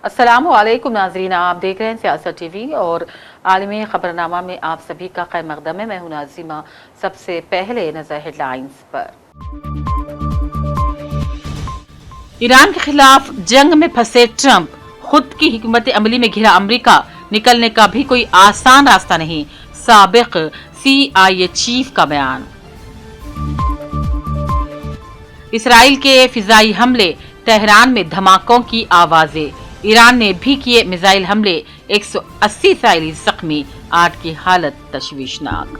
अस्सलाम वालेकुम नाजरीन, आप देख रहे हैं सियासत टीवी और आलमी खबरनामा में आप सभी का खैर मकदम है। मैं हूं नाजिमा। सबसे पहले नजर हेडलाइंस पर। ईरान के खिलाफ जंग में फंसे ट्रंप, खुद की हिकमत अमली में घिरा अमेरिका, निकलने का भी कोई आसान रास्ता नहीं, साबिक CIA चीफ का बयान। इसराइल के फिजाई हमले, तेहरान में धमाकों की आवाजें, ईरान ने भी किए मिसाइल हमले, 180 इसराइली जख्मी, 8 की हालत तशवीशनाक।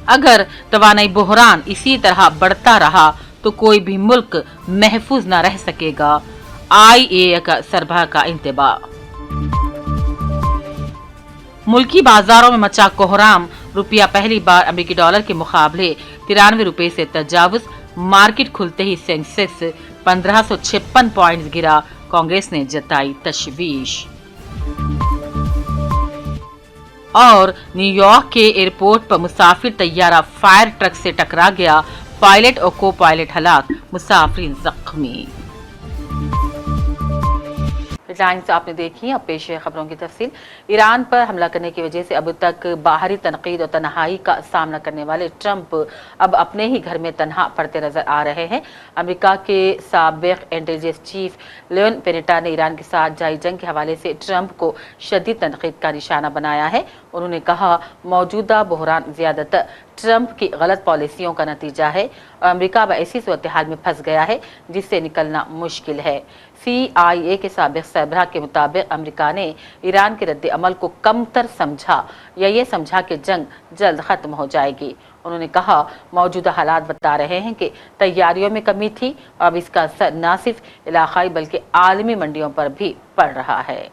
अगर तवानाई बहरान इसी तरह बढ़ता रहा तो कोई भी मुल्क महफूज न रह सकेगा, IAEA का सरबराह का इंतबाह। मुल्की बाजारों में मचा कोहराम, रुपया पहली बार अमेरिकी डॉलर के मुकाबले 93 रुपए से तजावुज, मार्केट खुलते ही सेंसेक्स 1556 पॉइंट्स गिरा, कांग्रेस ने जताई तशवीश। और न्यूयॉर्क के एयरपोर्ट पर मुसाफिर तैयारा फायर ट्रक से टकरा गया, पायलट और को पायलट हलाक, मुसाफिर जख्मी। हेडलाइंस आपने देखी। अब पेश है खबरों की तफसील। ईरान पर हमला करने की वजह से अब तक बाहरी तनकीद और तन्हाई का सामना करने वाले ट्रंप अब अपने ही घर में तन्हा पड़ते नजर आ रहे हैं। अमेरिका के साबिक इंटेलिजेंस चीफ लेन पेनेटा ने ईरान के साथ जारी जंग के हवाले से ट्रंप को शदीद तनकीद का निशाना बनाया है। उन्होंने कहा, मौजूदा बहरान ज्यादातर ट्रंप की गलत पॉलिसियों का नतीजा है और अमेरिका अब ऐसी सूरत हाल में फंस गया है जिससे निकलना मुश्किल है। CIA के साबिक सरबराह के मुताबिक अमेरिका ने ईरान के रद्द अमल को कमतर समझा या ये समझा कि जंग जल्द खत्म हो जाएगी। उन्होंने कहा, मौजूदा हालात बता रहे हैं कि तैयारियों में कमी थी और अब इसका असर न सिर्फ इलाकाई बल्कि आलमी मंडियों पर भी पड़ रहा है।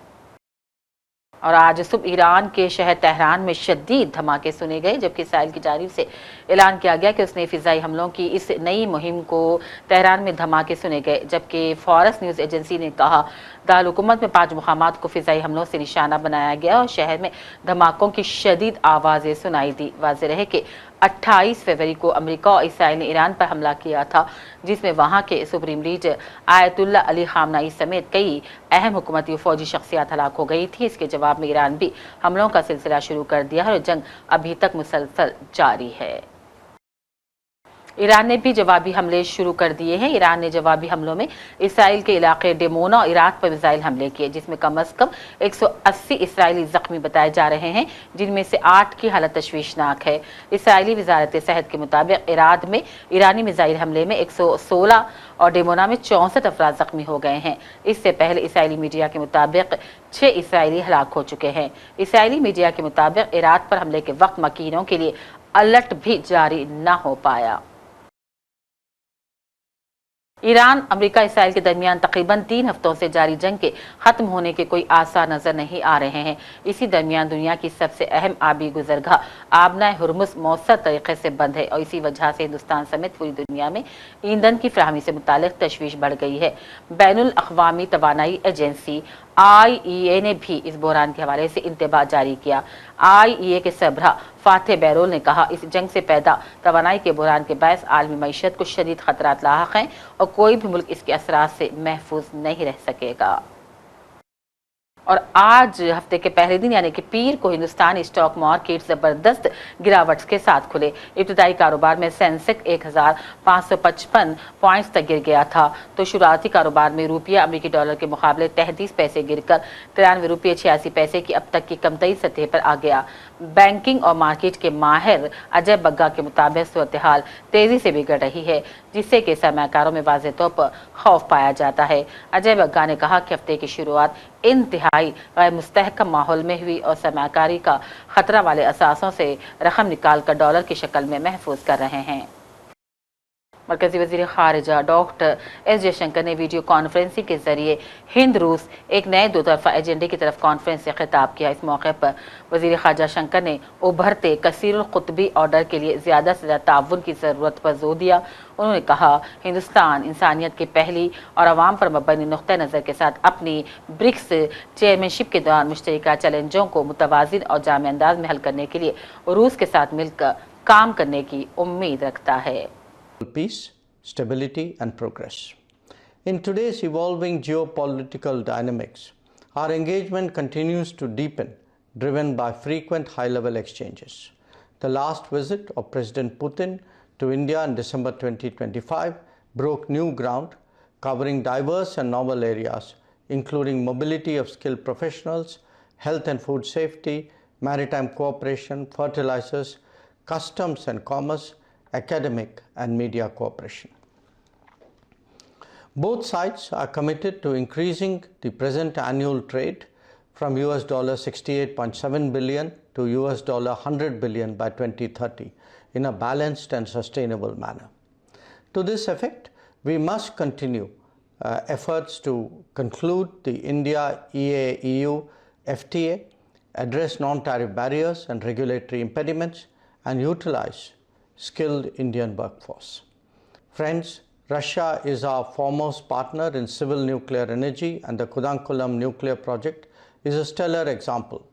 और आज सुबह ईरान के शहर तेहरान में शदीद धमाके सुने गए, जबकि इसराइल की जानिब से ऐलान किया गया कि उसने फिजाई हमलों की इस नई मुहिम को तेहरान में धमाके सुने गए। जबकि फॉरेस्ट न्यूज़ एजेंसी ने कहा, दारुल हुकूमत में 5 मुकामात को फिजाई हमलों से निशाना बनाया गया और शहर में धमाकों की शदीद आवाज़ें सुनाई दी। वाज़ेह रहे कि 28 फरवरी को अमेरिका और इसराइल ने ईरान पर हमला किया था, जिसमें वहां के सुप्रीम लीडर आयतुल्ला अली खामनाई समेत कई अहम हुकूमती और फौजी शख्सियात हलाक हो गई थी। इसके जवाब में ईरान भी हमलों का सिलसिला शुरू कर दिया है और जंग अभी तक मुसलसल जारी है। ईरान ने भी जवाबी हमले शुरू कर दिए हैं। ईरान ने जवाबी हमलों में इसराइल के इलाके डेमोना और इराक पर मिसाइल हमले किए, जिसमें कम अज कम 180 इसराइली जख्मी बताए जा रहे हैं, जिनमें से 8 की हालत तशवीशनाक है। इसराइली वजारत सेहत के मुताबिक इराद में ईरानी मिसाइल हमले में 116 और डेमोना में 64 अफराद जख्मी हो गए हैं। इससे पहले इसराइली मीडिया के मुताबिक 6 इसराइली हलाक हो चुके हैं। इसराइली मीडिया के मुताबिक इराक पर हमले के वक्त मकीनों के लिए अलर्ट भी जारी न हो पाया। ईरान अमेरिका इसराइल के दरमियान तकरीबन 3 हफ्तों से जारी जंग के खत्म होने के कोई आसार नजर नहीं आ रहे हैं। इसी दरमियान दुनिया की सबसे अहम आबी गुजरगाह आबना हुर्मुज मौसर तरीके से बंद है और इसी वजह से हिंदुस्तान समेत पूरी दुनिया में ईंधन की फराहमी से मुतालिक तशवीश बढ़ गई है। बैनुल अक़वामी तवानाई एजेंसी IEA ने भी इस बहरान के हवाले से इंतबाह जारी किया। IEA के सरबराह फातेह बैरोल ने कहा, इस जंग से पैदा तवानाई के बहरान के बायस आलमी मईशत को शदीद खतरात लाहक हैं और कोई भी मुल्क इसके असरात से महफूज नहीं रह सकेगा। और आज हफ्ते के पहले दिन यानी कि पीर को हिंदुस्तानी स्टॉक मार्केट जबरदस्त गिरावट के साथ खुले। इब्तदाई कारोबार में सेंसेक्स 1555 पॉइंट्स तक गिर गया था, तो शुरुआती कारोबार में रुपया अमेरिकी डॉलर के मुकाबले 33 पैसे गिरकर 93 रुपये 86 पैसे की अब तक की कमतरी सतह पर आ गया। बैंकिंग और मार्केट के माहिर अजय बग्गा के मुताबिक सूरत हाल तेजी से बिगड़ रही है, जिससे कि सरमाकारों में वाज़ेह तौर पर खौफ पाया जाता है। अजय बग्गा ने कहा कि हफ्ते की शुरुआत इंतहाई गैर मुस्तहकम माहौल में हुई और सरमाकारी का खतरा वाले असासों से रकम निकाल कर डॉलर की शक्ल में महफूज कर रहे हैं। मरकजी वज़ीर ख़ारिजा डॉक्टर S जयशंकर ने वीडियो कॉन्फ्रेंसिंग के जरिए हिंद रूस एक नए 2 तरफ़ा एजेंडे की तरफ कॉन्फ्रेंस से खिताब किया। इस मौके पर वज़ीर ख़ारिजा शंकर ने उभरते कसीरुल क़ुतबी ऑर्डर के लिए ज़्यादा से ज़्यादा ताउन की ज़रूरत पर जोर दिया। उन्होंने कहा, हिंदुस्तान इंसानियत की पहली और अवाम पर मबनी नुक़्ता नज़र के साथ अपनी ब्रिक्स चेयरमैनशिप के दौरान मुश्तरका चैलेंजों को मुतवाज़िन और जामे अंदाज में हल करने के लिए रूस के साथ मिलकर काम करने की उम्मीद रखता है। Peace, stability and progress. In today's evolving geopolitical dynamics, our engagement continues to deepen, driven by frequent high-level exchanges. The last visit of President Putin to India in December 2025 broke new ground, covering diverse and novel areas, including mobility of skilled professionals, health and food safety, maritime cooperation, fertilizers, customs and commerce, academic and media cooperation. Both sides are committed to increasing the present annual trade from US $68.7 billion to US $100 billion by 2030 in a balanced and sustainable manner. To this effect, we must continue efforts to conclude the India-EU FTA, address non-tariff barriers and regulatory impediments, and utilize skilled Indian workforce. Friends, Russia is our foremost partner in civil nuclear energy, and the Kudankulam nuclear project is a stellar example.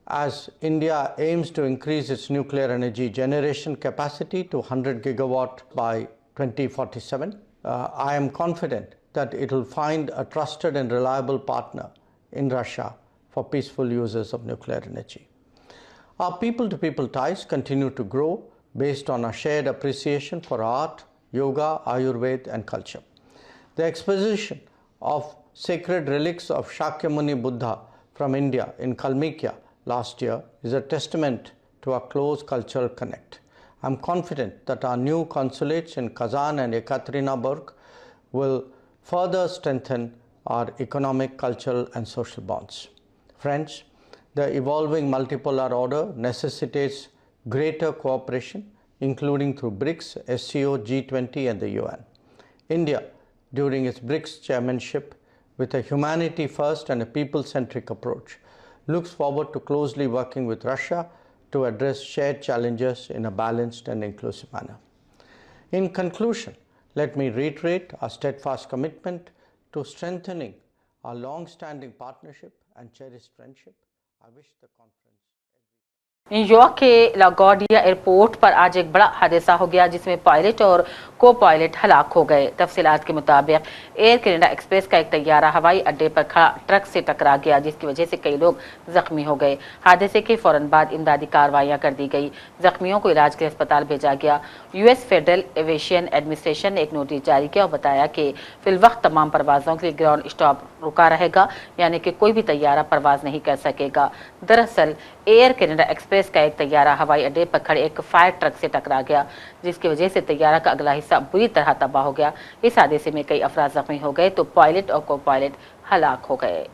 As India aims to increase its nuclear energy generation capacity to 100 gigawatt by 2047, I am confident that it will find a trusted and reliable partner in Russia for peaceful users of nuclear energy. Our people-to-people ties continue to grow based on a shared appreciation for art, yoga, Ayurveda, and culture. The exposition of sacred relics of Shakyamuni Buddha from India in Kalmykia last year is a testament to our close cultural connect. I am confident that our new consulates in Kazan and Ekaterinburg will further strengthen our economic, cultural, and social bonds. Friends, the evolving multipolar order necessitates greater cooperation, including through BRICS, SCO, G20, and the UN. India, during its BRICS chairmanship, with a humanity-first and a people-centric approach, looks forward to closely working with Russia to address shared challenges in a balanced and inclusive manner. In conclusion, let me reiterate our steadfast commitment to strengthening our long-standing partnership and cherished friendship. I wish the conference. New York के लागोर्डिया airport पर आज एक बड़ा हादसा हो गया जिसमें pilot और को पायलट हलाक हो गए। तफसीलात के मुताबिक एयर कनाडा एक्सप्रेस का एक तैयारा हवाई अड्डे पर खड़ा ट्रक से टकरा गया जिसकी वजह से कई लोग जख्मी हो गए। हादसे के फौरन बाद इमदादी कार्रवाइयां कर दी गई, जख्मियों को इलाज के लिए अस्पताल भेजा गया। यूएस फेडरल एविएशन एडमिनिस्ट्रेशन ने एक नोटिस जारी किया और बताया कि फिलवक्त तमाम परवाजों के लिए ग्राउंड स्टॉप रुका रहेगा, यानी कि कोई भी तैयारा परवाज नहीं कर सकेगा। दरअसल एयर कनाडा एक्सप्रेस का एक तैयारा हवाई अड्डे पर खड़े एक फायर ट्रक से टकरा गया जिसकी वजह से तैयारा का अगला हिस्सा बुरी तरह तबाह हो गया। इस हादसे में कई अफराद जख्मी हो गए तो पायलट और को पायलट हलाक हो गए।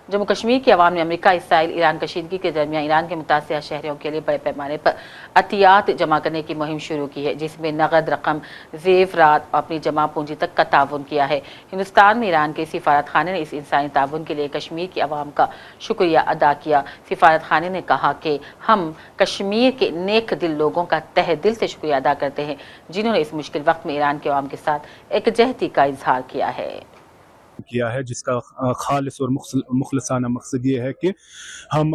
जम्मू कश्मीर की आवाम ने अमेरिका, इसराइल, ईरान कशीदगी के दरमियान ईरान के मुतासिर शहरों के लिए बड़े पैमाने पर अतियात जमा करने की मुहिम शुरू की है जिसमें नगद रकम, ज़ेवरात और अपनी जमा पूंजी तक का ताउन किया है। हिंदुस्तान में ईरान के सिफारत खाने ने इस इंसानी ताउन के लिए कश्मीर की आवाम का शुक्रिया अदा किया। सिफारत खाने ने कहा कि हम कश्मीर के नेक दिल लोगों का तहे दिल से शुक्रिया अदा करते हैं जिन्होंने इस मुश्किल वक्त में ईरान के आवाम के साथ एकजहती का इजहार किया है जिसका खालिस और मुखलसाना मकसद ये है कि हम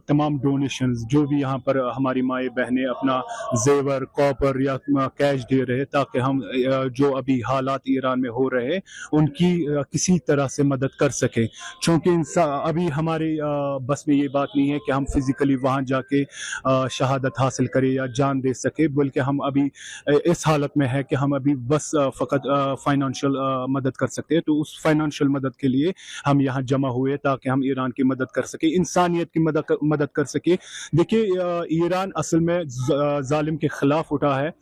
तमाम डोनेशंस जो भी यहाँ पर हमारी माएँ बहनें अपना जेवर, कॉपर या कैश दे रहे ताकि हम जो अभी हालात ईरान में हो रहे उनकी किसी तरह से मदद कर सके, क्योंकि अभी हमारी बस में ये बात नहीं है कि हम फिजिकली वहाँ जाके शहादत हासिल करें या जान दे सके, बल्कि हम अभी इस हालत में है कि हम अभी बस फ़कत फाइनेंशियल मदद कर सकते हैं। तो उस फाइनेंशियल मदद के लिए हम यहाँ जमा हुए ताकि हम ईरान की मदद कर सके, इंसानियत की मदद कर सके। देखिए ईरान असल में जालिम के खिलाफ उठा है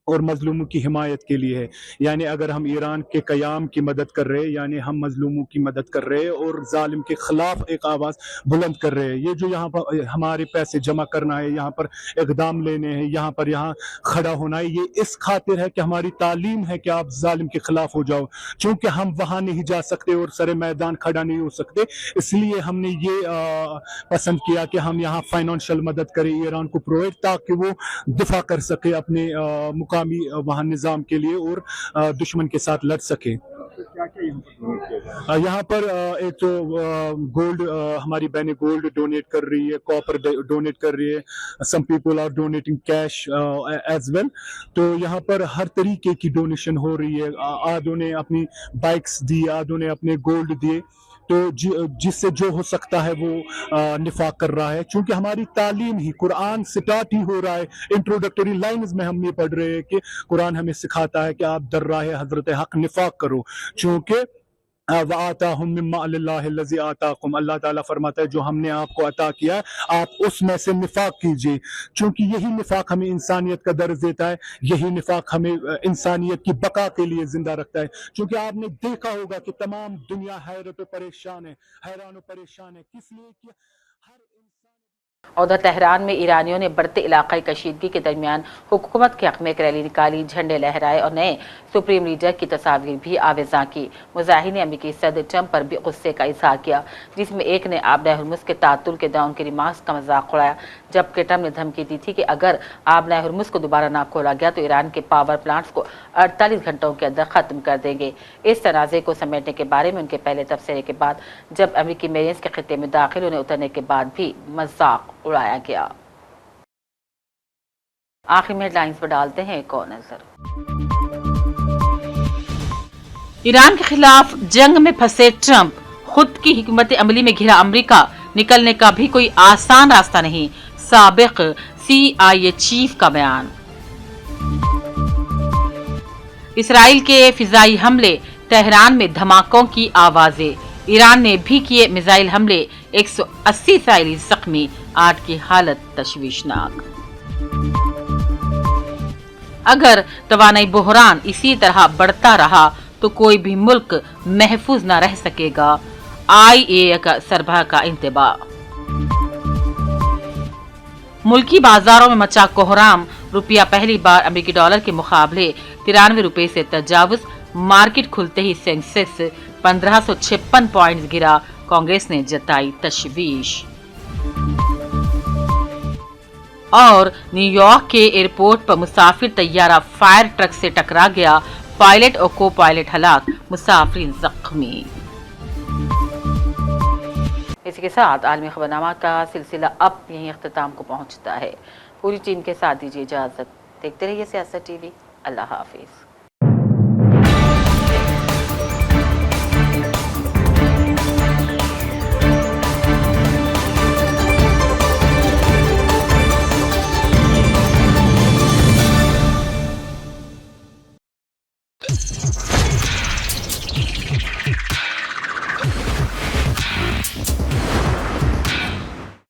और मजलूमों की हिमायत के लिए है, यानी अगर हम ईरान के क़याम की मदद कर रहे हैं यानी हम मजलूमों की मदद कर रहे हैं और जालिम के खिलाफ एक आवाज़ बुलंद कर रहे हैं। ये जो यहाँ पर हमारे पैसे जमा करना है, यहाँ पर इक़दाम लेने हैं, यहाँ खड़ा होना है, ये इस खातिर है कि हमारी तालीम है कि आप जालिम के खिलाफ हो जाओ, क्योंकि हम वहाँ नहीं जा सकते और सरे मैदान खड़ा नहीं हो सकते, इसलिए हमने ये पसंद किया कि हम यहाँ फाइनेंशियल मदद करें ईरान को प्रोवाइड ताकि वो दिफा कर सके अपने मुकामी वहाँ निज़ाम के लिए और दुश्मन के साथ लड़ सके। क्या यहाँ पर डोनेट किया जा रहा है? यहाँ पर एक तो गोल्ड, हमारी बहनें गोल्ड डोनेट कर रही है, कॉपर डोनेट कर रही है, some people are donating cash as well. तो यहाँ पर हर तरीके की डोनेशन हो रही है। आधों ने अपनी बाइक्स दी, आधों ने अपने गोल्ड दिए, तो जिससे जो हो सकता है वो निफाक कर रहा है। चूंकि हमारी तालीम ही कुरान स्टार्ट ही हो रहा है, इंट्रोडक्टरी लाइंस में हम ये पढ़ रहे हैं कि कुरान हमें सिखाता है कि आप दर्राह हजरत हक निफाक करो। चूंकि वआताहुम मिम्मा अल्लाहि आताकुम, अल्लाह ताला फरमाता है जो हमने आपको अता किया है आप उसमें से निफाक कीजिए। चूंकि यही निफाक हमें इंसानियत का दर्ज देता है, यही निफाक हमें इंसानियत की बका के लिए जिंदा रखता है। चूंकि आपने देखा होगा कि तमाम दुनिया हैरत परेशान है, हैरान परेशान है, किस लिए कि हर उधर तेहरान में ईरानियों ने बढ़ते इलाकाई कशीदगी के दरमियान हुकूमत के हक में एक रैली निकाली, झंडे लहराए और नए सुप्रीम लीडर की तस्वीर भी आवेज़ा की। मुजाहिरीन ने अमेरिकी सदर ट्रंप पर भी गुस्से का इजहार किया, जिसमें एक ने आबना हुर्मुज़ के तातुल के दौरान उनके रिमार्क्स का मजाक उड़ाया, जबकि ट्रंप ने धमकी दी थी कि अगर आबना हुर्मुज़ को दोबारा ना खोला गया तो ईरान के पावर प्लांट्स को 48 घंटों के अंदर ख़त्म कर देंगे। इस तनाज़े को समेटने के बारे में उनके पहले तबसरे के बाद जब अमेरिकी मेरिन्स के खित्ते में दाखिल होने उतरने के बाद भी मजाक उड़ाया गया। आखिर में हेडलाइंस पर डालते हैं एक और नजर। ईरान के खिलाफ जंग में फंसे ट्रंप, खुद की हिकमत अमली में घिरा अमेरिका, निकलने का भी कोई आसान रास्ता नहीं, साबिक CIA चीफ का बयान। इसराइल के फिजाई हमले, तेहरान में धमाकों की आवाजें, ईरान ने भी किए मिसाइल हमले, 180 इसराइली जख्मी, 8 की हालत तशवीशनाक। अगर तवानाई बहरान इसी तरह बढ़ता रहा तो कोई भी मुल्क महफूज न रह सकेगा, IAEA का सरबराह का इंतबाह। मुल्की बाजारों में मचा कोहराम, रुपया पहली बार अमेरिकी डॉलर के मुकाबले 93 रुपए से तजावुज, मार्केट खुलते ही सेंसेक्स 1556 पॉइंट्स गिरा, कांग्रेस ने जताई तशवीश। और न्यूयॉर्क के एयरपोर्ट पर मुसाफिर तैयारा फायर ट्रक से टकरा गया, पायलट और को पायलट हलाक, मुसाफिर जख्मी। इसी के साथ आलमी खबरनामा का सिलसिला अब यहीं अख्तिताम को पहुंचता है। पूरी टीम के साथ दीजिए इजाजत। देखते रहिए सियासत TV। अल्लाह हाफिज।